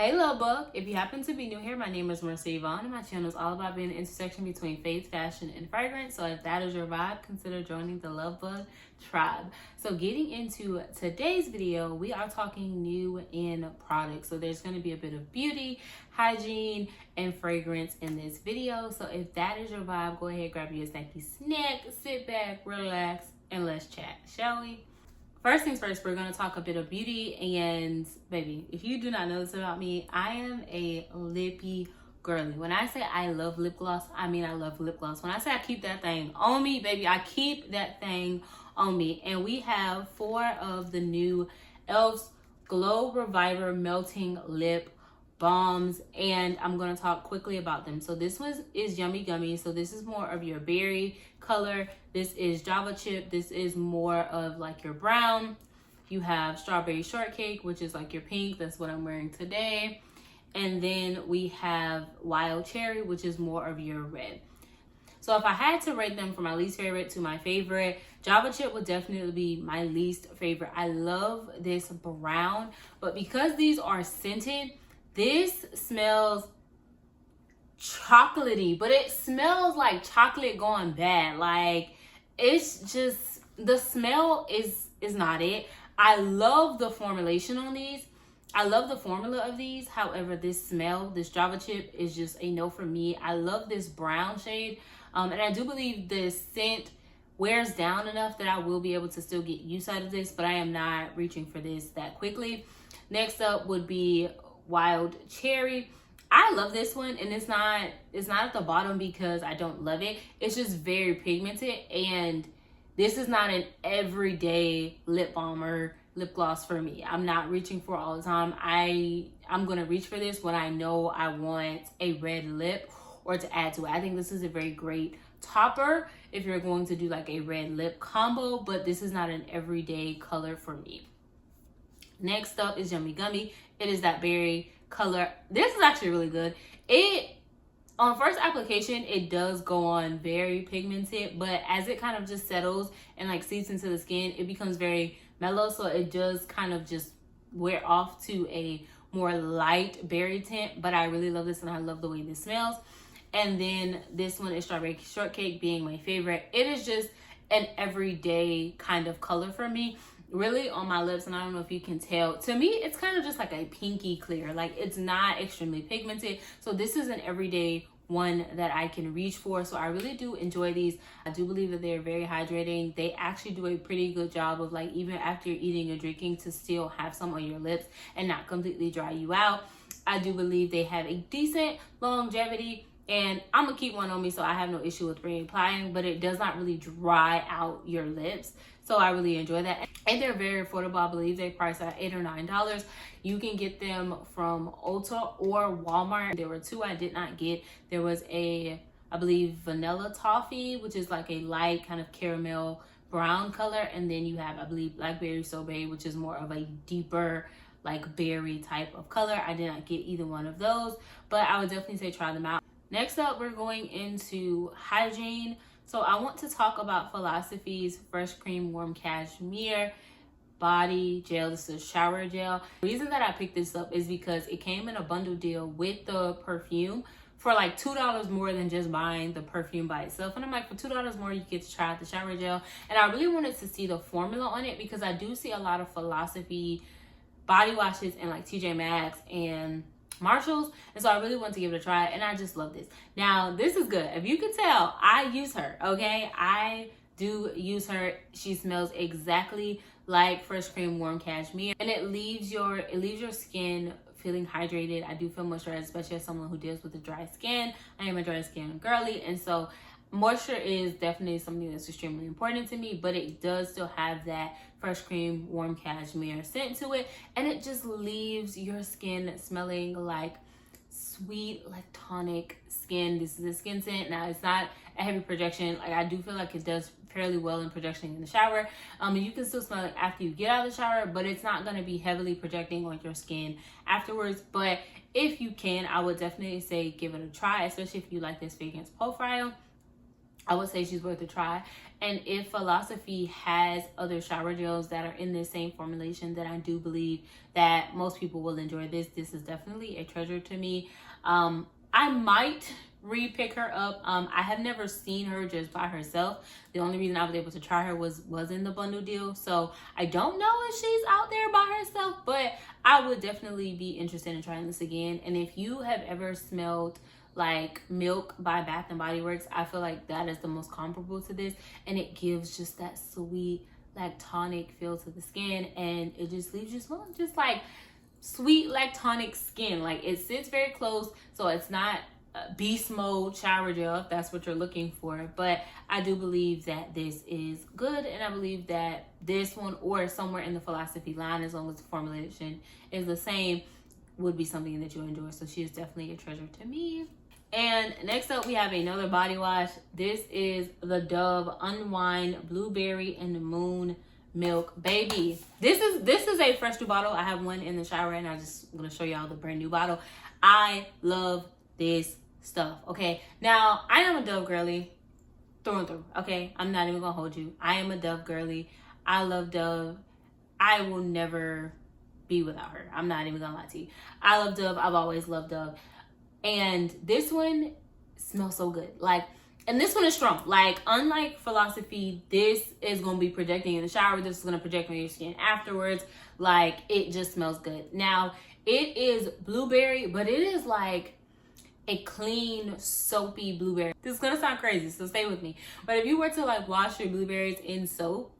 Hey Lovebug, if you happen to be new here, my name is Marcia Vaughn and my channel is all about being an intersection between faith, fashion, and fragrance. So if that is your vibe, consider joining the Lovebug tribe. So getting into today's video, we are talking new in products. So there's going to be a bit of beauty, hygiene, and fragrance in this video. So if that is your vibe, go ahead, grab your snacky snack, sit back, relax, and let's chat, shall we? First things first, we're going to talk a bit of beauty. And baby, if you do not know this about me, I am a lippy girly. When I say I love lip gloss, I mean I love lip gloss. When I say I keep that thing on me, baby, I keep that thing on me. And we have 4 of the new e.l.f.'s Glow Reviver Melting Lip Balms, and I'm going to talk quickly about them. So this one is Yummy Gummy. So this is more of your berry color. This is Java Chip. This is more of like your brown. You have Strawberry Shortcake, which is like your pink. That's what I'm wearing today. And then we have Wild Cherry, which is more of your red. So if I had to rate them from my least favorite to my favorite, Java Chip would definitely be my least favorite. I love this brown, but because these are scented, this smells chocolatey, but it smells like chocolate gone bad. Like, it's just, the smell is not it. I love the formulation on these. I love the formula of these. However, this smell, this Java Chip, is just a no for me. I love this brown shade. And I do believe the scent wears down enough that I will be able to still get use out of this, but I am not reaching for this that quickly. Next up would be Wild Cherry. I love this one, and it's not at the bottom because I don't love it. It's just very pigmented, and this is not an everyday lip balm or lip gloss for me. I'm not reaching for it all the time. I'm gonna reach for this when I know I want a red lip or to add to it. I think this is a very great topper if you're going to do like a red lip combo, but this is not an everyday color for me. Next up is Yummy Gummy. It is that berry color. This is actually really good. It, on first application, it does go on very pigmented, but as it kind of just settles and like seeps into the skin, it becomes very mellow. So it does kind of just wear off to a more light berry tint, but I really love this and I love the way this smells. And then this one is Strawberry Shortcake, being my favorite. It is just an everyday kind of color for me. Really on my lips, and I don't know if you can tell, to me it's kind of just like a pinky clear. Like, it's not extremely pigmented, so this is an everyday one that I can reach for. So I really do enjoy these. I do believe that they're very hydrating. They actually do a pretty good job of, like, even after you're eating or drinking, to still have some on your lips and not completely dry you out. I do believe they have a decent longevity, and I'm gonna keep one on me, so I have no issue with reapplying, but it does not really dry out your lips. So I really enjoy that. And they're very affordable. I believe they price at $8 or $9. You can get them from Ulta or Walmart. There were 2 I did not get. There was a, I believe, vanilla toffee, which is like a light kind of caramel brown color. And then you have, I believe, blackberry sorbet, which is more of a deeper, like, berry type of color. I did not get either one of those, but I would definitely say try them out. Next up, we're going into hygiene. So I want to talk about Philosophy's Fresh Cream Warm Cashmere Body Gel. This is a shower gel. The reason that I picked this up is because it came in a bundle deal with the perfume for like $2 more than just buying the perfume by itself. And I'm like, for $2 more, you get to try out the shower gel. And I really wanted to see the formula on it because I do see a lot of Philosophy body washes in like TJ Maxx and Marshalls, and so I really want to give it a try, and I just love this. Now, this is good. If you can tell, I use her, okay? I do use her. She smells exactly like Fresh Cream Warm Cashmere, and it leaves your skin feeling hydrated. I do feel moisturized, especially as someone who deals with a dry skin. I am a dry skin girly, and so moisture is definitely something that's extremely important to me, but it does still have that Fresh Cream Warm Cashmere scent to it, and it just leaves your skin smelling like sweet, like tonic skin. This is a skin scent. Now, it's not a heavy projection. Like, I do feel like it does fairly well in projection in the shower. And you can still smell it after you get out of the shower, but it's not going to be heavily projecting on your skin afterwards. But if you can, I would definitely say give it a try, especially if you like this fragrance profile. I would say she's worth a try. And if Philosophy has other shower gels that are in the same formulation, then I do believe that most people will enjoy this. This is definitely a treasure to me. I might re-pick her up. I have never seen her just by herself. The only reason I was able to try her was in the bundle deal. So I don't know if she's out there by herself, but I would definitely be interested in trying this again. And if you have ever smelled like Milk by Bath and Body Works, I feel like that is the most comparable to this, and it gives just that sweet lactonic feel to the skin, and it just leaves you smelling just like sweet lactonic skin. Like, it sits very close, so it's not beast mode shower gel if that's what you're looking for, but I do believe that this is good, and I believe that this one or somewhere in the Philosophy line, as long as the formulation is the same, would be something that you enjoy. So she is definitely a treasure to me. And next up, we have another body wash. This is the Dove Unwind Blueberry and the Moon Milk. Baby, this is a fresh new bottle. I have one in the shower, and I'm just gonna show y'all the brand new bottle. I love this stuff. Okay, now I am a Dove girly through and through. Okay, I'm not even gonna hold you. I am a Dove girly. I love Dove. I will never be without her. I'm not even gonna lie to you. I love Dove. I've always loved Dove. And this one smells so good. Like, and this one is strong. Like, unlike Philosophy, this is going to be projecting in the shower. This is going to project on your skin afterwards. Like, it just smells good. Now, it is blueberry, but it is like a clean, soapy blueberry. This is going to sound crazy, so stay with me. But if you were to like wash your blueberries in soap,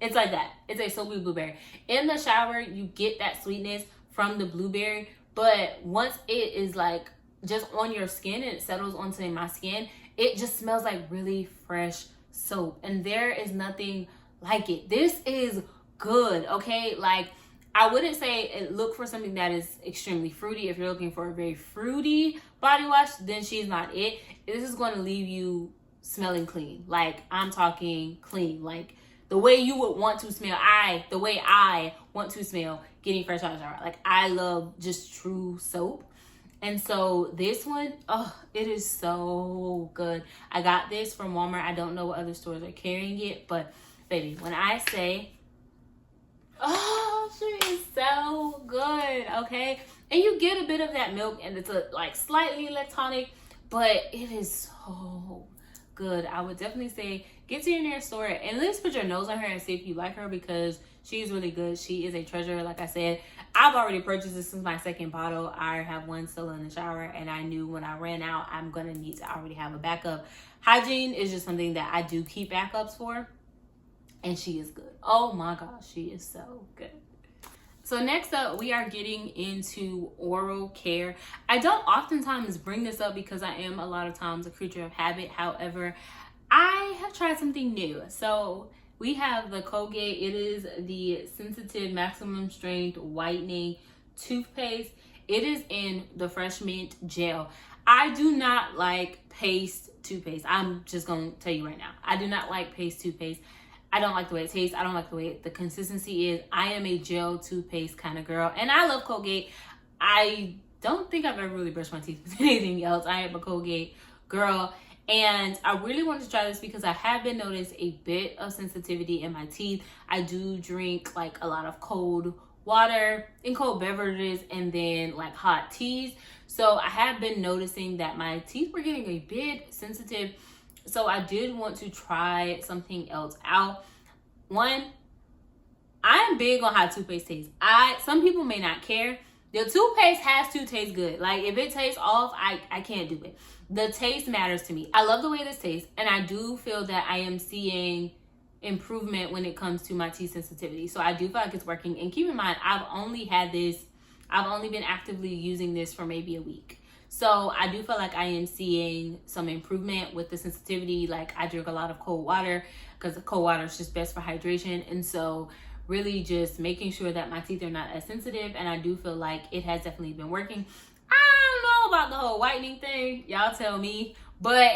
it's like that. It's a soapy blueberry. In the shower, you get that sweetness from the blueberry, but once it is like just on your skin and it settles onto my skin, it just smells like really fresh soap. And there is nothing like it. This is good, okay? Like, I wouldn't say look for something that is extremely fruity. If you're looking for a very fruity body wash, then she's not it. This is going to leave you smelling clean. Like, I'm talking clean. Like, the way you would want to smell, the way I want to smell getting fresh out of the shower. Like, I love just true soap. And so this one, oh, it is so good. I got this from Walmart. I don't know what other stores are carrying it, but baby, when I say, oh, she is so good, okay? And you get a bit of that milk, and it's like slightly lactonic, but it is so good. I would definitely say get to your nearest store and at least put your nose on her and see if you like her, because she's really good. She is a treasure. Like I said, I've already purchased this. This is my second bottle. I have one still in the shower, and I knew when I ran out, I'm gonna need to already have a backup. Hygiene is just something that I do keep backups for, and she is good. Oh my gosh, she is so good. So next up, we are getting into oral care. I don't oftentimes bring this up because I am a lot of times a creature of habit. However, I have tried something new. So we have the Colgate. It is the Sensitive Maximum Strength Whitening Toothpaste. It is in the Fresh Mint Gel. I do not like paste toothpaste. I'm just going to tell you right now. I do not like paste toothpaste. I don't like the way it tastes. I don't like the way the consistency is. I am a gel toothpaste kind of girl. And I love Colgate. I don't think I've ever really brushed my teeth with anything else. I am a Colgate girl. And I really wanted to try this because I have been noticed a bit of sensitivity in my teeth. I do drink like a lot of cold water and cold beverages and then like hot teas. So I have been noticing that my teeth were getting a bit sensitive. So I did want to try something else out. One, I am big on how toothpaste tastes. Some people may not care. The toothpaste has to taste good. Like, if it tastes off, I can't do it. The taste matters to me. I love the way this tastes, and I do feel that I am seeing improvement when it comes to my teeth sensitivity. So I do feel like it's working. And keep in mind, I've only been actively using this for maybe a week. So I do feel like I am seeing some improvement with the sensitivity. Like, I drink a lot of cold water because the cold water is just best for hydration. And so really just making sure that my teeth are not as sensitive. And I do feel like it has definitely been working. I don't know about the whole whitening thing. Y'all tell me. But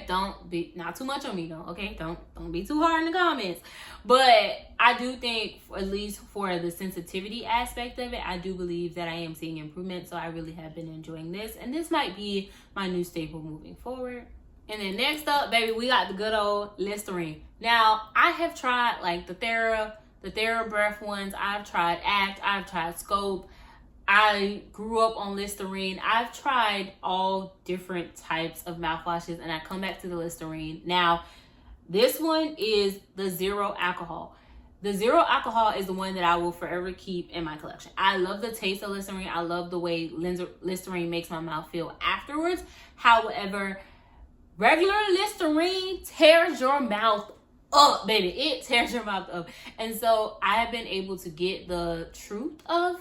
don't be, not too much on me though, okay? Don't be too hard in the comments. But I do think, at least for the sensitivity aspect of it, I do believe that I am seeing improvement. So I really have been enjoying this. And this might be my new staple moving forward. And then next up, baby, we got the good old Listerine. Now, I have tried like the TheraBreath ones. I've tried Act. I've tried Scope. I grew up on Listerine. I've tried all different types of mouthwashes, and I come back to the Listerine. Now, this one is the zero alcohol. The zero alcohol is the one that I will forever keep in my collection. I love the taste of Listerine. I love the way Listerine makes my mouth feel afterwards. However, regular Listerine tears your mouth up, baby. It tears your mouth up. And so I have been able to get the truth of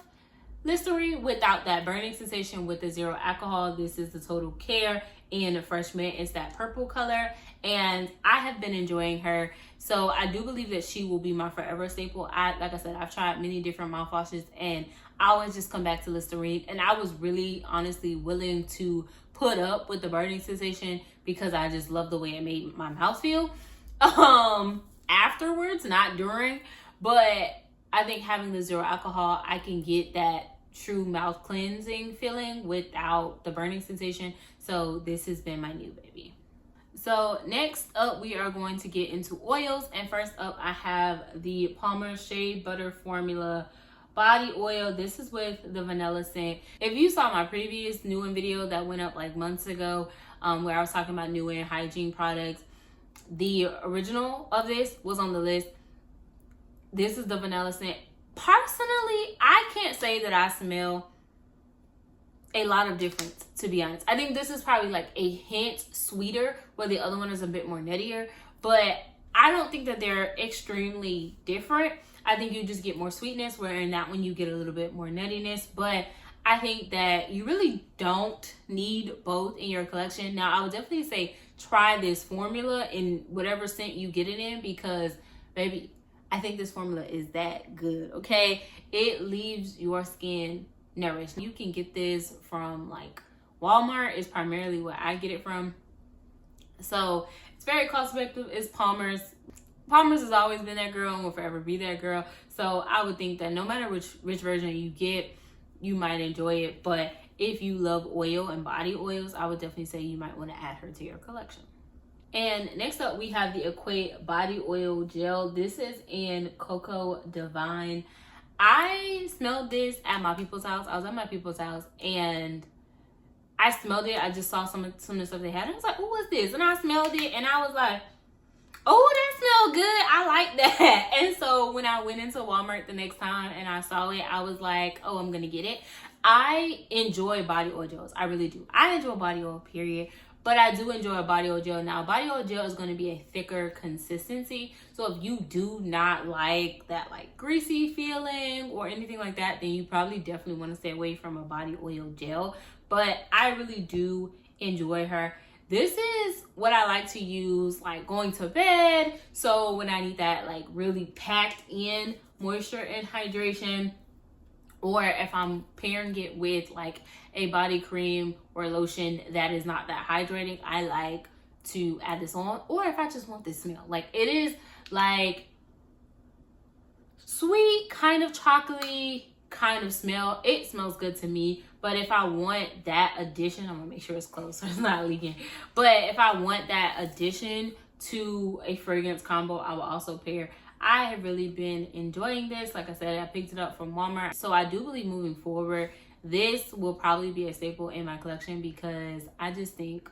Listerine without that burning sensation with the zero alcohol. This is the Total Care in Fresh Mint. It's that purple color, and I have been enjoying her. So I do believe that she will be my forever staple. Like I said, I've tried many different mouthwashes, and I always just come back to Listerine. And I was really honestly willing to put up with the burning sensation because I just love the way it made my mouth feel afterwards, not during. But I think having the zero alcohol, I can get that true mouth cleansing feeling without the burning sensation. So this has been my new baby. So next up, we are going to get into oils. And first up, I have the Palmer's Shea Butter Formula body oil. This is with the vanilla scent. If you saw my previous new in video that went up like months ago, where I was talking about new in hygiene products, the original of this was on the list. This is the vanilla scent. Personally, I can't say that I smell a lot of difference, to be honest. I think this is probably like a hint sweeter, where the other one is a bit more nuttier, but I don't think that they're extremely different. I think you just get more sweetness, where in that one you get a little bit more nuttiness, but I think that you really don't need both in your collection. Now, I would definitely say try this formula in whatever scent you get it in, because baby, I think this formula is that good, okay? It leaves your skin nourished. You can get this from like Walmart is primarily where I get it from. So it's very cost effective. It's Palmer's. Palmer's has always been that girl and will forever be that girl. So I would think that no matter which version you get, you might enjoy it. But if you love oil and body oils, I would definitely say you might want to add her to your collection. And next up, we have the Equate Body Oil Gel. This is in Cocoa Divine. I smelled this at my people's house. I was at my people's house and I smelled it. I just saw some of the stuff they had. I was like, oh, what's this? And I smelled it and I was like, oh, that smells good. I like that. And so when I went into Walmart the next time and I saw it, I was like, oh, I'm going to get it. I enjoy body oil gels. I really do. I enjoy body oil, period. But I do enjoy a body oil gel. Now, body oil gel is going to be a thicker consistency. So if you do not like that like greasy feeling or anything like that, then you probably definitely want to stay away from a body oil gel. But I really do enjoy her. This is what I like to use like going to bed. So when I need that like really packed in moisture and hydration, or if I'm pairing it with like a body cream or lotion that is not that hydrating, I like to add this on. Or if I just want this smell, like it is like sweet, kind of chocolatey kind of smell. It smells good to me. But if I want that addition, I'm gonna make sure it's closed so it's not leaking. But if I want that addition to a fragrance combo, I will also pair. I have really been enjoying this. Like I said, I picked it up from Walmart. So I do believe moving forward, this will probably be a staple in my collection, because I just think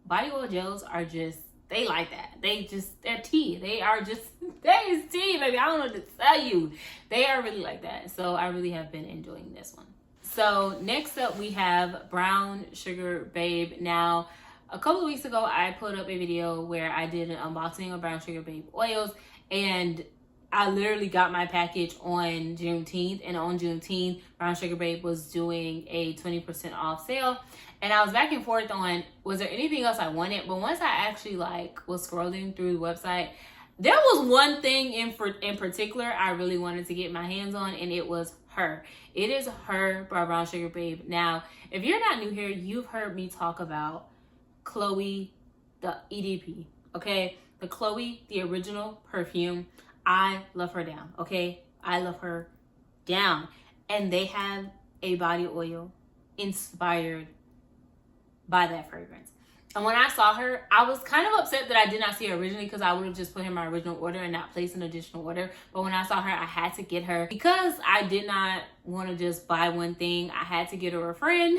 body oil gels are just, they like that. They're tea. They are just, that is tea, baby. I don't know what to tell you. They are really like that. So I really have been enjoying this one. So next up, we have Brown Sugar Babe. Now, a couple of weeks ago, I put up a video where I did an unboxing of Brown Sugar Babe oils, and I literally got my package on Juneteenth, and on Juneteenth, Brown Sugar Babe was doing a 20% off sale, and I was back and forth on, was there anything else I wanted? But once I actually like was scrolling through the website, there was one thing in particular I really wanted to get my hands on, and it was her. It is her by Brown Sugar Babe. Now, if you're not new here, you've heard me talk about Chloe, the EDP, okay? The Chloe, the original perfume. I love her down, okay? I love her down. And they have a body oil inspired by that fragrance. And when I saw her, I was kind of upset that I did not see her originally, because I would have just put in my original order and not placed an additional order. But when I saw her, I had to get her, because I did not want to just buy one thing. I had to get her a friend.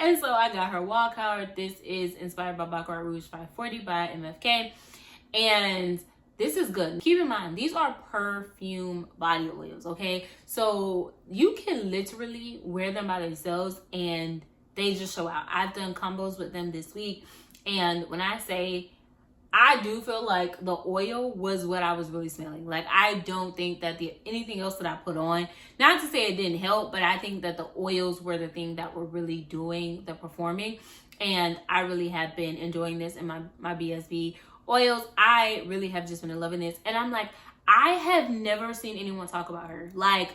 And so I got her wall card. This is inspired by Baccarat Rouge 540 by MFK. And this is good. Keep in mind, these are perfume body oils, okay? So you can literally wear them by themselves and they just show out. I've done combos with them this week. And when I say, I do feel like the oil was what I was really smelling. Like, I don't think that anything else that I put on, not to say it didn't help, but I think that the oils were the thing that were really doing the performing. And I really have been enjoying this in my BSB oils. I really have just been loving this. And I'm like, I have never seen anyone talk about her. Like,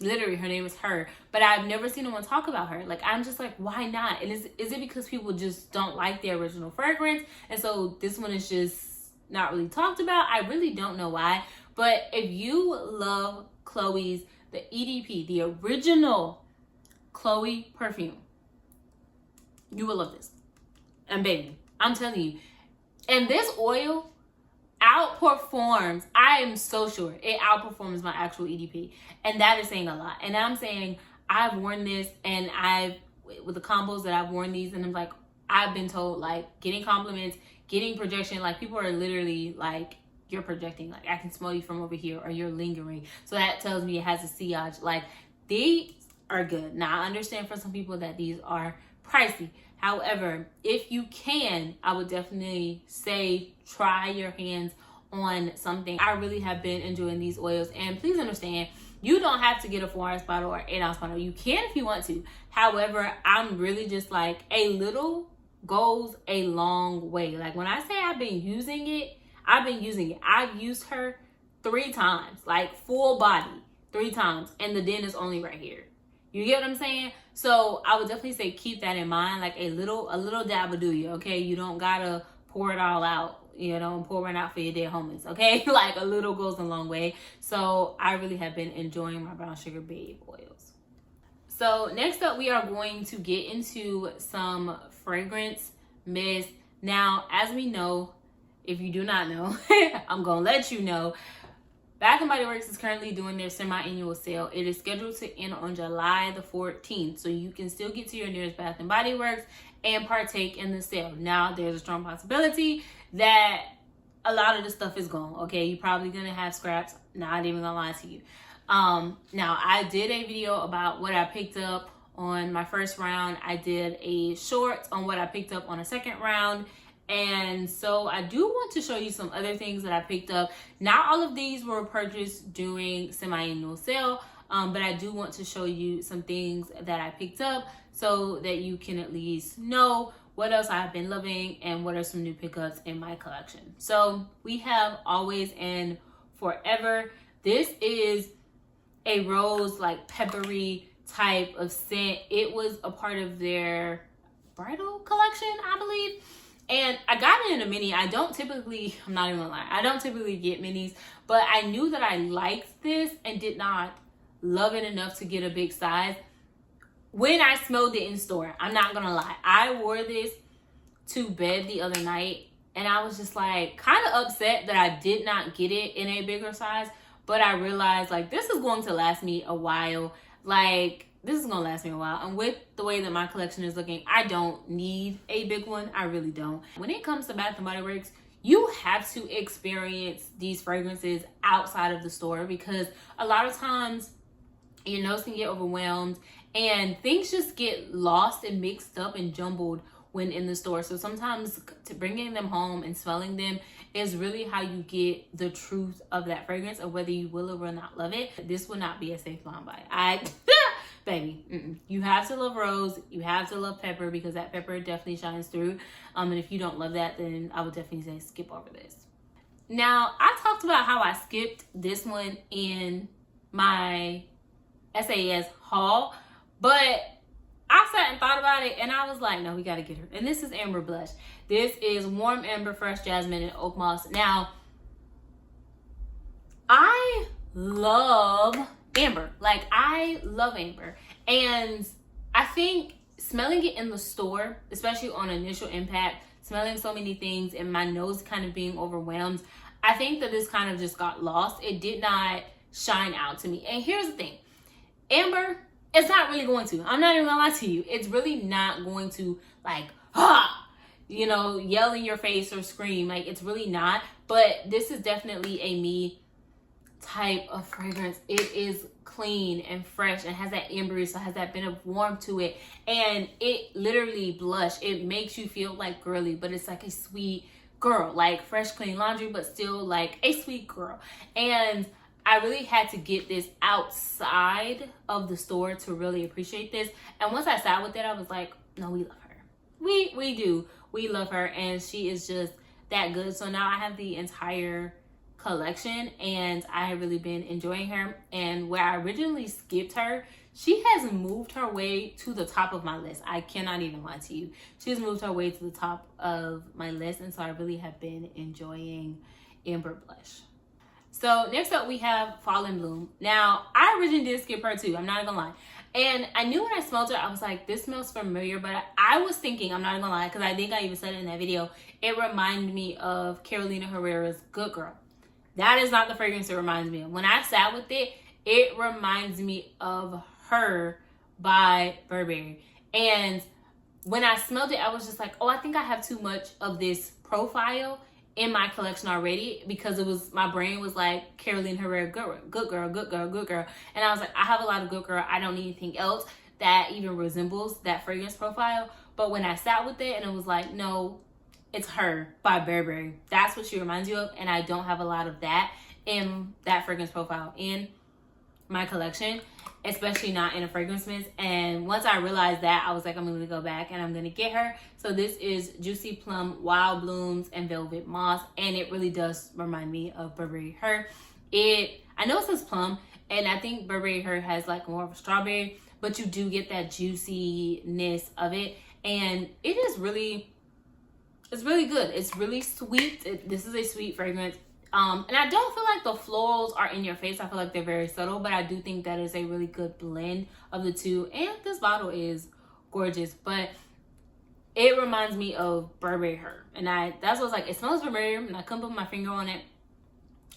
literally, her name is Her, but I've never seen anyone talk about her. Like, I'm just like, why not? And is it because people just don't like the original fragrance, and so this one is just not really talked about? I really don't know why. But if you love Chloe's, the EDP, the original Chloe perfume, you will love this. And baby, I'm telling you, and this oil outperforms, I am so sure it outperforms my actual EDP, and that is saying a lot. And I'm saying, I've worn this, and with the combos that I've worn these, and I'm like, I've been told, like, getting compliments, getting projection, like, people are literally like, you're projecting, like, I can smell you from over here, or you're lingering. So that tells me it has a sillage. Like, these are good. Now, I understand for some people that these are pricey. However, if you can, I would definitely say try your hands on something. I really have been enjoying these oils. And please understand, you don't have to get a 4-ounce bottle or 8-ounce bottle. You can if you want to. However, I'm really just like, a little goes a long way. Like, when I say I've been using it, I've been using it. I've used her 3 times, like full body 3 times. And the den is only right here. You get what I'm saying? So I would definitely say keep that in mind. Like, a little dab will do you, okay? You don't gotta pour it all out, you know, and pour it out for your dead homies, okay? Like, a little goes a long way. So I really have been enjoying my brown sugar babe oils. So next up, we are going to get into some fragrance mist. Now, as we know, if you do not know, I'm gonna let you know, Bath & Body Works is currently doing their semi-annual sale. It is scheduled to end on July the 14th. So you can still get to your nearest Bath & Body Works and partake in the sale. Now, there's a strong possibility that a lot of the stuff is gone. Okay, you're probably going to have scraps. Not even going to lie to you. Now, I did a video about what I picked up on my first round. I did a short on what I picked up on a second round. And so I do want to show you some other things that I picked up. Not all of these were purchased during semi-annual sale, but I do want to show you some things that I picked up so that you can at least know what else I've been loving and what are some new pickups in my collection. So we have Always and Forever. This is a rose, like, peppery type of scent. It was a part of their bridal collection, I believe. And I got it in a mini. I'm not even gonna lie, I don't typically get minis, but I knew that I liked this and did not love it enough to get a big size when I smelled it in store. I'm not gonna lie. I wore this to bed the other night, and I was just like kind of upset that I did not get it in a bigger size, but I realized, like, this is going to last me a while. Like, this is gonna last me a while, and with the way that my collection is looking, I don't need a big one. I really don't. When it comes to Bath & Body Works, you have to experience these fragrances outside of the store, because a lot of times your nose can get overwhelmed and things just get lost and mixed up and jumbled when in the store. So sometimes bringing them home and smelling them is really how you get the truth of that fragrance, of whether you will or will not love it. This will not be a safe blind buy. Baby, you have to love rose, you have to love pepper, because that pepper definitely shines through. And if you don't love that, then I would definitely say skip over this. Now, I talked about how I skipped this one in my SAS haul, but I sat and thought about it, and I was like, no, we gotta get her. And this is Amber Blush. This is Warm Amber, Fresh Jasmine, and Oak Moss. Now, I love Amber. Like, I love Amber. And I think smelling it in the store, especially on initial impact, smelling so many things and my nose kind of being overwhelmed, I think that this kind of just got lost. It did not shine out to me. And here's the thing, amber, it's not really going to. I'm not even gonna lie to you. It's really not going to like, you know, yell in your face or scream. Like, it's really not. But this is definitely a me type of fragrance. It is clean and fresh and has that ambery, so has that bit of warmth to it. And it literally blush. It makes you feel like girly, but it's like a sweet girl, like fresh, clean laundry, but still like a sweet girl. And I really had to get this outside of the store to really appreciate this. And once I sat with it, I was like, no, we love her. We do. We love her, and she is just that good. So now I have the entire collection, and I have really been enjoying her. And where I originally skipped her, she has moved her way to the top of my list. I cannot even lie to you. She's moved her way to the top of my list, and so I really have been enjoying Amber Blush. So next up we have Fall in Bloom. Now, I originally did skip her too, I'm not gonna lie. And I knew when I smelled it, I was like, this smells familiar, but I was thinking, I'm not gonna lie, because I think I even said it in that video, it reminded me of Carolina Herrera's Good Girl. That is not the fragrance it reminds me of. When I sat with it, it reminds me of Her by Burberry. And when I smelled it, I was just like, oh, I think I have too much of this profile in my collection already, because it was, my brain was like Carolina Herrera, good girl, good girl, good girl. And I was like, I have a lot of good girl. I don't need anything else that even resembles that fragrance profile. But when I sat with it, and it was like, no, it's Her by Burberry. That's what she reminds you of. And I don't have a lot of that in that fragrance profile in my collection, especially not in a fragrance mist. And once I realized that, I was like, I'm going to go back and I'm going to get her. So this is Juicy Plum, Wild Blooms, and Velvet Moss. And it really does remind me of Burberry Her. I know it says plum, and I think Burberry Her has like more of a strawberry, but you do get that juiciness of it. And it is really, it's really good. It's really sweet. This is a sweet fragrance. And I don't feel like the florals are in your face. I feel like they're very subtle, but I do think that is a really good blend of the two. And this bottle is gorgeous, but it reminds me of Burberry Her. And that's what I was like, it smells Burberry, and I couldn't put my finger on it,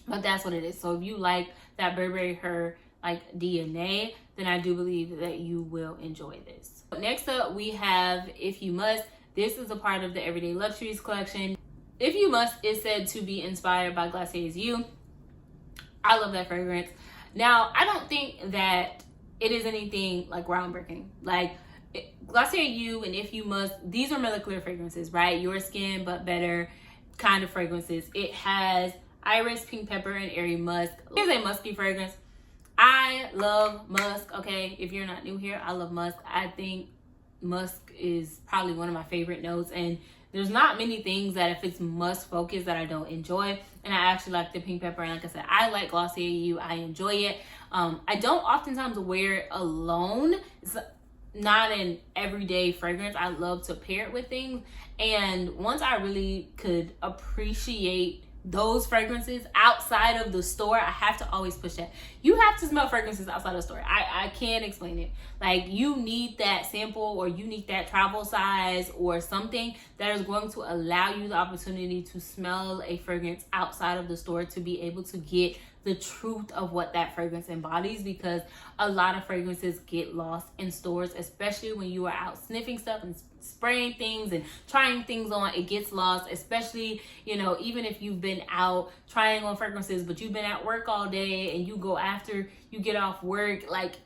but that's what it is. So if you like that Burberry Her like DNA, then I do believe that you will enjoy this. Next up, we have If You Must. This is a part of the Everyday Luxuries collection. If You Must is said to be inspired by Glacier's You. I love that fragrance. Now, I don't think that it is anything like groundbreaking. Like Glossier You and If You Must, these are molecular fragrances, right? Your skin, but better kind of fragrances. It has iris, pink pepper, and airy musk. It is a musky fragrance. I love musk, okay? If you're not new here, I love musk. I think musk is probably one of my favorite notes, and there's not many things that if it's musk focused that I don't enjoy. And I actually like the pink pepper. And like I said, I like Glossier You. I enjoy it. I don't oftentimes wear it alone. It's not an everyday fragrance. I love to pair it with things. And once I really could appreciate those fragrances outside of the store, I have to always push that. You have to smell fragrances outside of the store. I can't explain it. Like, you need that sample, or you need that travel size, or something that is going to allow you the opportunity to smell a fragrance outside of the store to be able to get the truth of what that fragrance embodies, because a lot of fragrances get lost in stores, especially when you are out sniffing stuff and spraying things and trying things on. It gets lost, especially, you know, even if you've been out trying on fragrances, but you've been at work all day and you go after you get off work, like,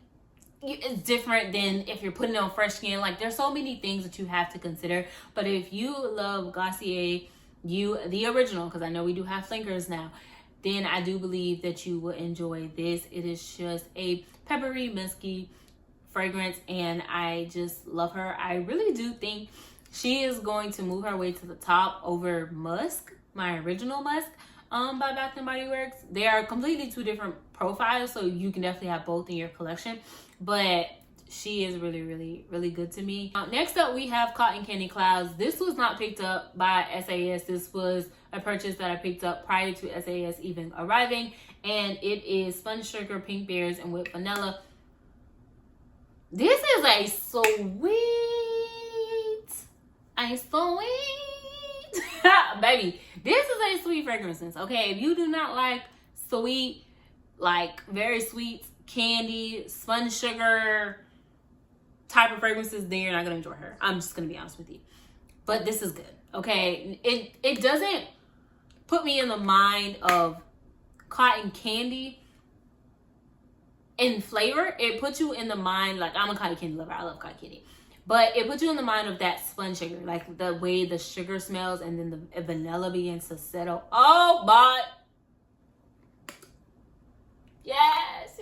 it's different than if you're putting on fresh skin. Like, there's so many things that you have to consider. But if you love Glossier You, the original, because I know we do have flankers now, then I do believe that you will enjoy this. It is just a peppery, musky fragrance, and I just love her. I really do think she is going to move her way to the top over Musk, my original Musk, by Bath & Body Works. They are completely two different profiles, so you can definitely have both in your collection, but she is really, really, really good to me. Next up, we have Cotton Candy Clouds. This was not picked up by SAS. This was a purchase that I picked up prior to SAS even arriving, and it is Sponge Sugar, Pink Berries, and Whipped Vanilla. This is a sweet Baby, this is a sweet fragrances, okay? If you do not like sweet, like very sweet candy, spun sugar type of fragrances, then you're not gonna enjoy her. I'm just gonna be honest with you. But this is good, okay? It doesn't put me in the mind of cotton candy in flavor. It puts you in the mind, like, I'm a cotton candy lover. I love cotton candy. But it puts you in the mind of that spun sugar, like the way the sugar smells and then the vanilla begins to settle. Oh, but yes,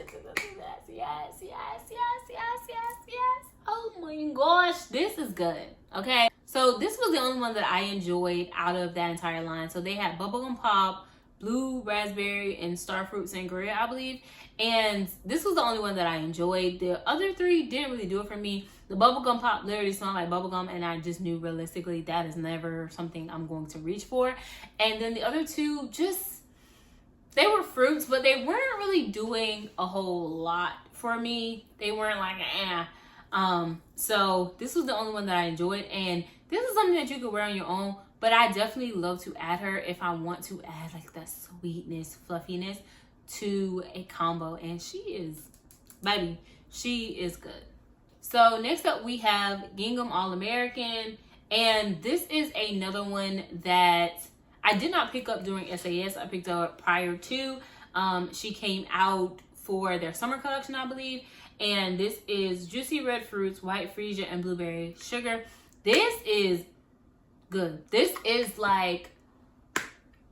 yes. Oh my gosh, this is good. Okay, so this was the only one that I enjoyed out of that entire line. So they had bubblegum pop, blue raspberry, and starfruit sangria, I believe. And this was the only one that I enjoyed. The other three didn't really do it for me. The bubblegum pop literally smelled like bubblegum, and I just knew realistically that is never something I'm going to reach for. And then the other two, just, they were fruits, but they weren't really doing a whole lot for me. They weren't like, so this was the only one that I enjoyed, and this is something that you could wear on your own. But I definitely love to add her if I want to add like that sweetness, fluffiness to a combo. And she is, baby, she is good. So next up we have Gingham All American. And this is another one that I did not pick up during SAS. I picked up prior to. She came out for their summer collection, I believe. And this is Juicy Red Fruits, White Freesia, and Blueberry Sugar. This is good. This is like,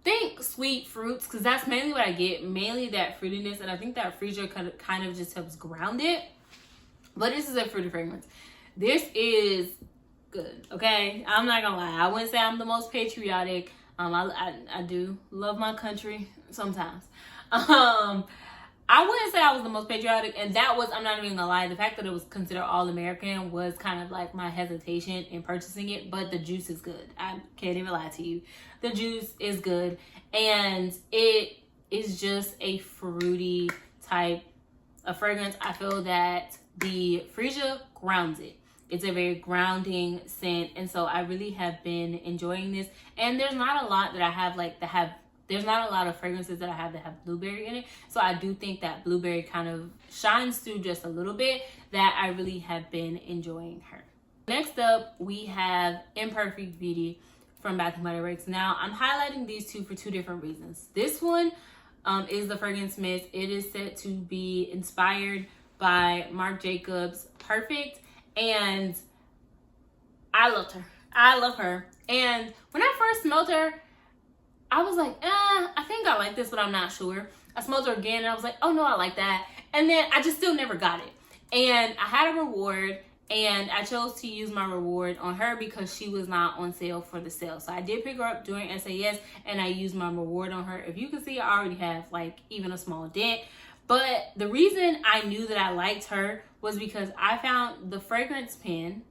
think sweet fruits, because that's mainly what I get, mainly that fruitiness, and I think that freesia kind of just helps ground it. But this is a fruity fragrance. This is good, okay? I'm not gonna lie, I wouldn't say I'm the most patriotic. I do love my country sometimes. I wouldn't say I was the most patriotic, and that was, I'm not even gonna lie, the fact that it was considered all-American was kind of like my hesitation in purchasing it, but the juice is good. I can't even lie to you. The juice is good, and it is just a fruity type of fragrance. I feel that the freesia grounds it. It's a very grounding scent, and so I really have been enjoying this. And there's not a lot that I have there's not a lot of fragrances that I have that have blueberry in it. So I do think that blueberry kind of shines through just a little bit, that I really have been enjoying her. Next up, we have Imperfect Beauty from Bath & Body Works. Now, I'm highlighting these two for two different reasons. This one is the fragrance mist. It is said to be inspired by Marc Jacobs' Perfect, and I loved her. I love her. And when I first smelled her, I was like, I think I like this, but I'm not sure. I smelled her again, and I was like, oh no, I like that. And then I just still never got it. And I had a reward, and I chose to use my reward on her because she was not on sale for the sale. So I did pick her up during SAS, and I used my reward on her. If you can see, I already have like even a small dent. But the reason I knew that I liked her was because I found the fragrance pen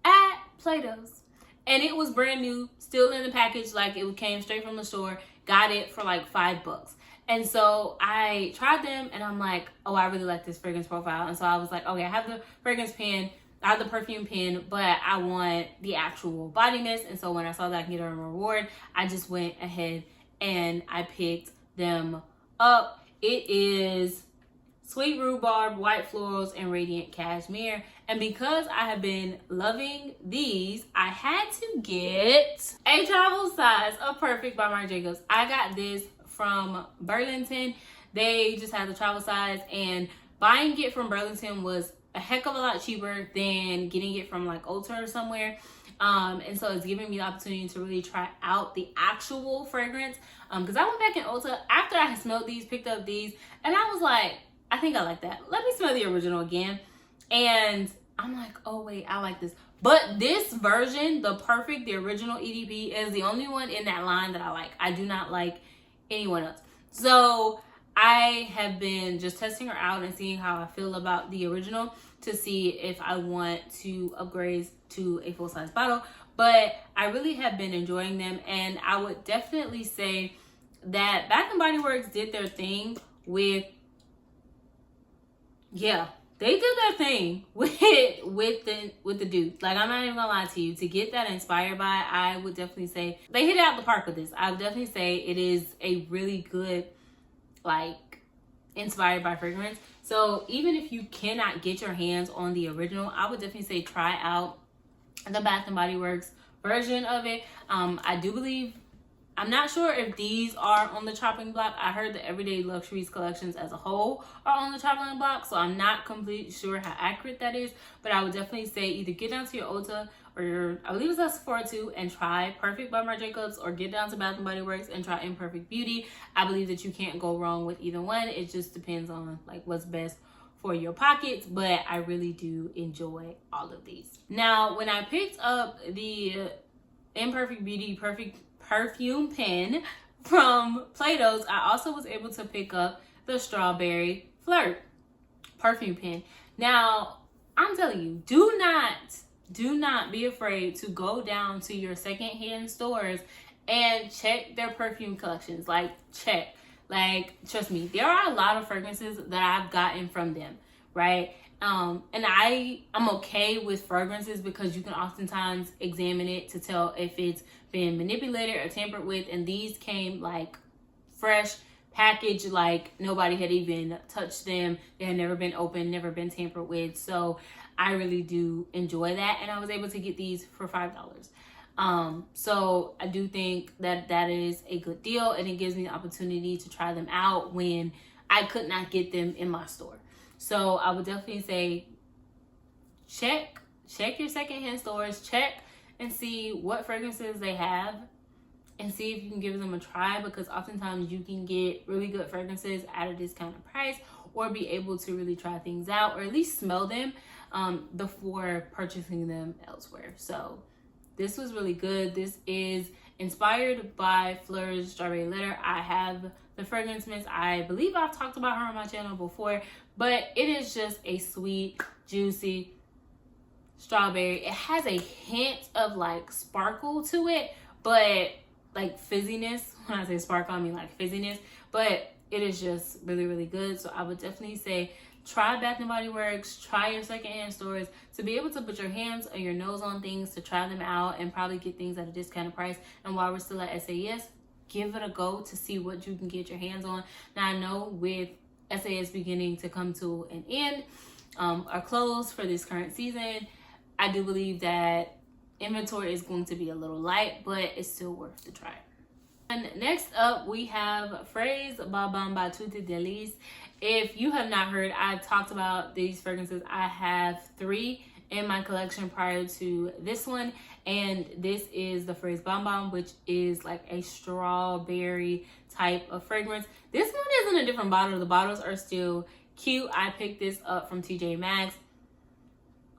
at Plato's. And it was brand new, still in the package, like it came straight from the store. Got it for like $5. And so I tried them, and I'm like, oh, I really like this fragrance profile. And so I was like, okay, I have the fragrance pen, I have the perfume pen, but I want the actual body mist. And so when I saw that I can get a reward, I just went ahead and I picked them up. It is Sweet Rhubarb, White Florals, and Radiant Cashmere. And because I have been loving these, I had to get a travel size of Perfect by Marc Jacobs. I got this from Burlington. They just had the travel size, and buying it from Burlington was a heck of a lot cheaper than getting it from like Ulta or somewhere. And so it's giving me the opportunity to really try out the actual fragrance. Because I went back in Ulta after I smelled these, picked up these, and I was like, I think I like that. Let me smell the original again. And I'm like, oh wait, I like this. But this version, the Perfect, the original EDP, is the only one in that line that I like. I do not like anyone else. So I have been just testing her out and seeing how I feel about the original to see if I want to upgrade to a full-size bottle. But I really have been enjoying them, and I would definitely say that Bath & Body Works did their thing with, yeah, they did their thing with the dude. Like, I'm not even gonna lie to you. To get that inspired by, I would definitely say they hit it out the park with this. I would definitely say it is a really good, like, inspired by fragrance. So even if you cannot get your hands on the original, I would definitely say try out the Bath and Body Works version of it. I do believe, I'm not sure if these are on the chopping block. I heard the Everyday Luxuries collections as a whole are on the chopping block, so I'm not completely sure how accurate that is. But I would definitely say either get down to your Ulta or your, I believe it's at Sephora too, and try Perfect by Marc Jacobs, or get down to Bath and Body Works and try Imperfect Beauty. I believe that you can't go wrong with either one. It just depends on like what's best for your pockets, but I really do enjoy all of these. Now, when I picked up the Imperfect Beauty Perfect Perfume pen from Plato's, I also was able to pick up the Strawberry Flirt perfume pen. Now, I'm telling you, do not be afraid to go down to your secondhand stores and check their perfume collections. Like, check. Like, trust me, there are a lot of fragrances that I've gotten from them, right? And I'm okay with fragrances because you can oftentimes examine it to tell if it's been manipulated or tampered with. And these came like fresh packaged, like nobody had even touched them. They had never been opened, never been tampered with. So I really do enjoy that. And I was able to get these for $5. So I do think that that is a good deal, and it gives me the opportunity to try them out when I could not get them in my store. So I would definitely say check your secondhand stores, check and see what fragrances they have, and see if you can give them a try, because oftentimes you can get really good fragrances at a discounted price, or be able to really try things out, or at least smell them before purchasing them elsewhere. So this was really good. This is inspired by Fleur's Strawberry Letter. I have the fragrance mist. I believe I've talked about her on my channel before, but it is just a sweet, juicy strawberry. It has a hint of like sparkle to it, but like fizziness. When I say sparkle, I mean like fizziness, but it is just really, really good. So I would definitely say try Bath and Body Works, try your secondhand stores to be able to put your hands or your nose on things, to try them out and probably get things at a discounted price. And while we're still at SAS, give it a go to see what you can get your hands on. Now, I know with SAS beginning to come to an end or close for this current season, I do believe that inventory is going to be a little light, but it's still worth the try. And next up, we have Fraise Balms by Toute Delice. If you have not heard, I've talked about these fragrances. I have 3 in my collection prior to this one, and this is the Fraise Balms, which is like a strawberry type of fragrance. This one is in a different bottle. The bottles are still cute. I picked this up from TJ Maxx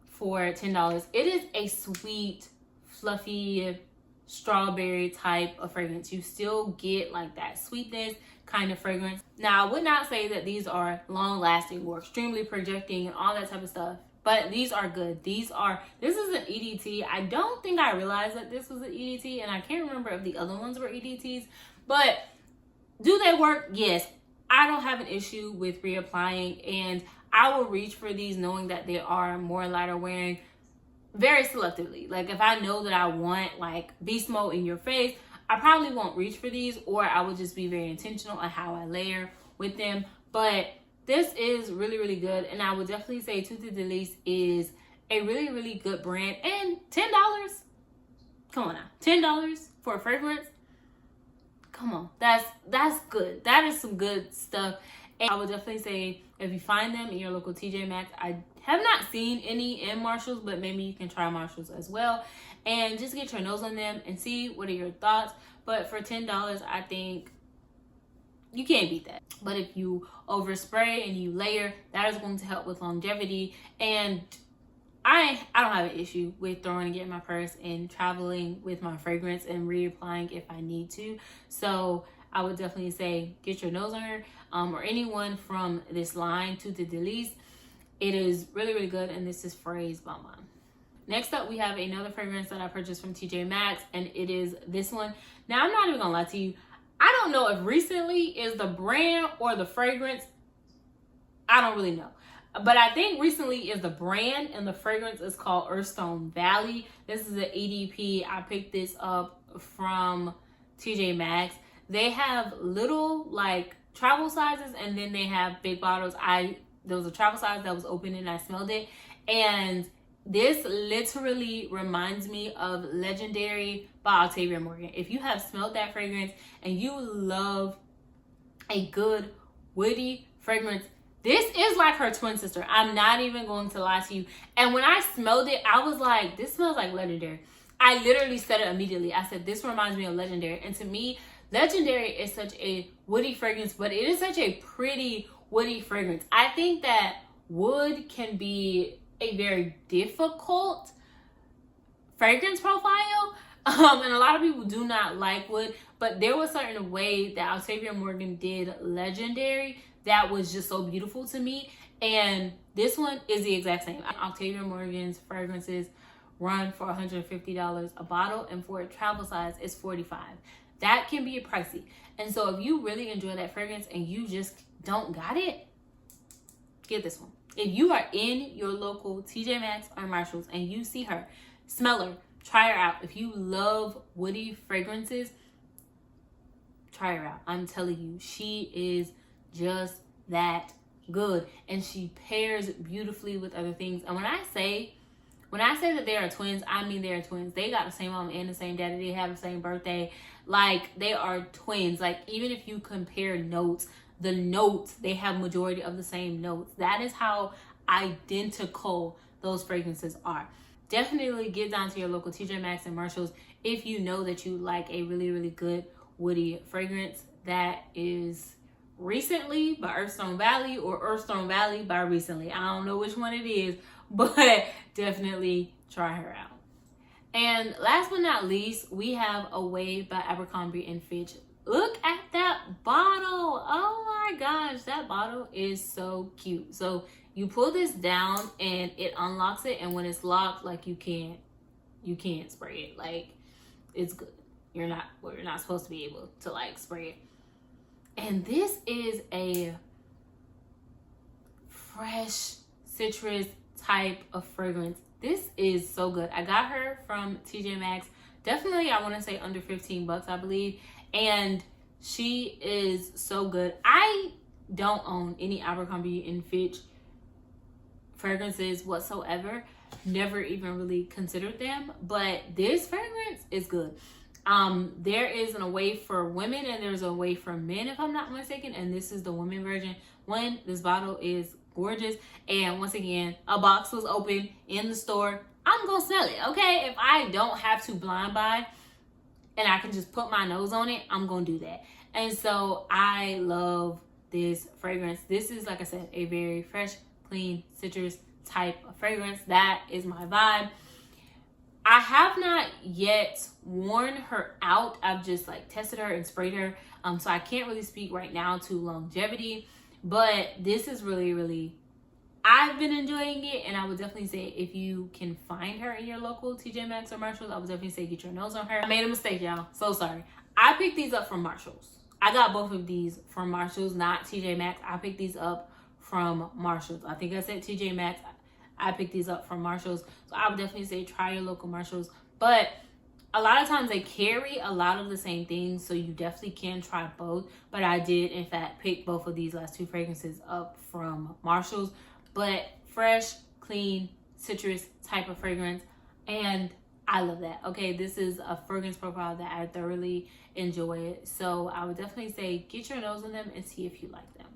for $10. It is a sweet, fluffy, strawberry type of fragrance. You still get like that sweetness kind of fragrance. Now, I would not say that these are long lasting or extremely projecting and all that type of stuff, but these are good. This is an EDT. I don't think I realized that this was an EDT, and I can't remember if the other ones were EDTs, but do they work? Yes. I don't have an issue with reapplying, and I will reach for these knowing that they are more lighter wearing, very selectively. Like if I know that I want like beast mode in your face, I probably won't reach for these, or I will just be very intentional on how I layer with them. But this is really, really good, and I would definitely say Toute Delice is a really, really good brand. And $10, come on now, $10 for a fragrance, come on, that's good. That is some good stuff. And I would definitely say if you find them in your local TJ Maxx, I have not seen any in Marshalls, but maybe you can try Marshalls as well, and just get your nose on them and see what are your thoughts. But for $10, I think you can't beat that. But if you overspray and you layer, that is going to help with longevity. And I don't have an issue with throwing it in my purse and traveling with my fragrance and reapplying if I need to. So I would definitely say get your nose on her, or anyone from this line, Toute Delice. It is really, really good, and this is Fraise Balms. Next up, we have another fragrance that I purchased from TJ Maxx, and it is this one. Now, I'm not even gonna lie to you. I don't know if recently is the brand or the fragrance. I don't really know. But I think recently is the brand, and the fragrance is called Earthstone Valley. This is an EDP. I picked this up from TJ Maxx. They have little like travel sizes, and then they have big bottles. There was a travel size that was open and I smelled it, and this literally reminds me of Legendary by Octavia Morgan. If you have smelled that fragrance and you love a good woody fragrance, this is like her twin sister. I'm not even going to lie to you. And when I smelled it, I was like, this smells like Legendary. I literally said it immediately. I said, this reminds me of Legendary. And to me, Legendary is such a woody fragrance, but it is such a pretty woody fragrance. I think that wood can be a very difficult fragrance profile. And a lot of people do not like wood, but there was certain way that Octavia Morgan did Legendary that was just so beautiful to me. And this one is the exact same. Octavia Morgan's fragrances run for $150 a bottle, and for a travel size it's $45. That can be pricey. And so if you really enjoy that fragrance and you just don't got it, get this one. If you are in your local TJ Maxx or Marshalls and you see her, smell her, try her out. If you love woody fragrances, try her out. I'm telling you, she is just that good, and she pairs beautifully with other things. And when I say that they are twins, I mean they are twins. They got the same mom and the same daddy. They have the same birthday. Like, they are twins. Like, even if you compare notes, the notes, they have majority of the same notes. That is how identical those fragrances are. Definitely get down to your local TJ Maxx and Marshalls if you know that you like a really, really good woody fragrance that is Recently by Earthstone Valley or Earthstone Valley by Recently. I don't know which one it is, but definitely try her out. And last but not least, we have Away by Abercrombie & Fitch. Look at that bottle. Oh my gosh, that bottle is so cute. So you pull this down and it unlocks it, and when it's locked, like, you can't spray it. Like, it's good. You're not supposed to be able to like spray it. And this is a fresh citrus type of fragrance. This is so good. I got her from TJ Maxx. Definitely, I want to say under $15, I believe. And she is so good. I don't own any Abercrombie & Fitch fragrances whatsoever. Never even really considered them. But this fragrance is good. There is an Away for women and there's a Away for men, if I'm not mistaken, and this is the women version. This bottle is gorgeous, and once again, a box was open in the store. I'm gonna smell it, okay? If I don't have to blind buy and I can just put my nose on it, I'm gonna do that. And so I love this fragrance. This is, like I said, a very fresh, clean, citrus type of fragrance. That is my vibe. I have not yet worn her out. I've just like tested her and sprayed her. So I can't really speak right now to longevity, but this is really, really, I've been enjoying it. And I would definitely say if you can find her in your local TJ Maxx or Marshalls, I would definitely say get your nose on her. I made a mistake, y'all. So sorry. I picked these up from Marshalls. I got both of these from Marshalls, not TJ Maxx. I picked these up from Marshalls. I think I said TJ Maxx. I picked these up from Marshalls. So I would definitely say try your local Marshalls. But a lot of times they carry a lot of the same things, so you definitely can try both. But I did, in fact, pick both of these last two fragrances up from Marshalls. But fresh, clean, citrus type of fragrance. And I love that. Okay, this is a fragrance profile that I thoroughly enjoy. So I would definitely say get your nose on them and see if you like them.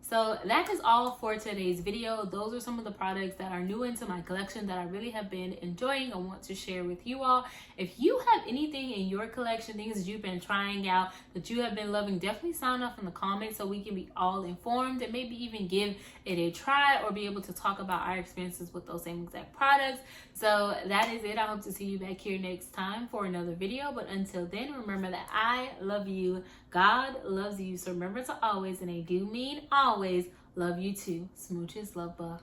So that is all for today's video. Those are some of the products that are new into my collection that I really have been enjoying and want to share with you all. If you have anything in your collection, things that you've been trying out that you have been loving, definitely sound off in the comments so we can be all informed and maybe even give it a try or be able to talk about our experiences with those same exact products. So that is it. I hope to see you back here next time for another video. But until then, remember that I love you. God loves you. So remember to always, and I do mean always, love you too. Smooches, Lovebug.